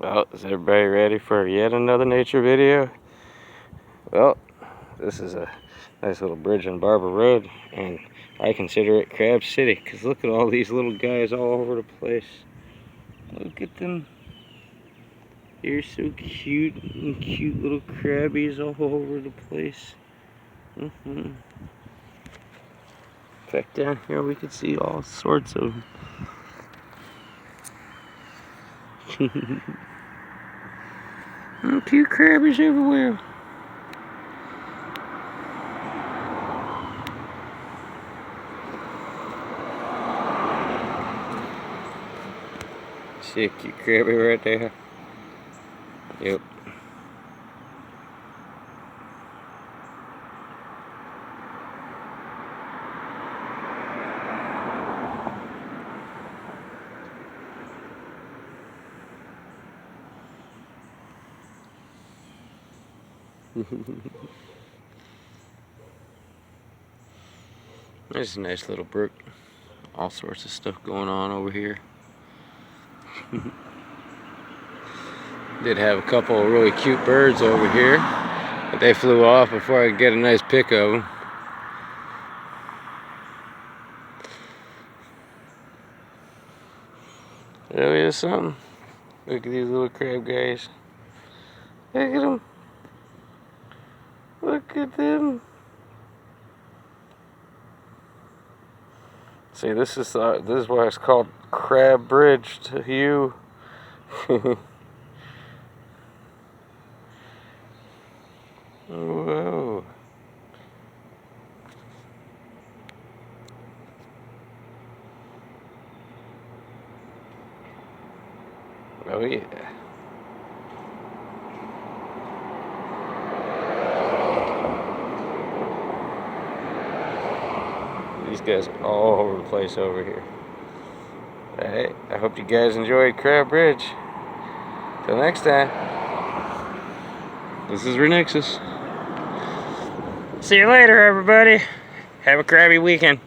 Well, is everybody ready for yet another nature video? Well, this is a nice little bridge on Barber Road, and I consider it Crab City, because look at all these little guys all over the place. Look at them. They're so cute, and cute little crabbies all over the place. In fact, down here we could see all sorts of them. Oh, cute crabbies everywhere. See a cute crabby right there? Yep. There's a nice little brook. All sorts of stuff going on over here. Did have a couple of really cute birds over here, but they flew off before I could get a nice pic of them. Really is something. Look at these little crab guys. Look at them. Look at them. See, this is why it's called Crab Bridge to you. Whoa. Oh yeah. These guys are all over the place over here. Alright, I hope you guys enjoyed Crab Bridge. Till next time. This is Ronixus. See you later, everybody. Have a crabby weekend.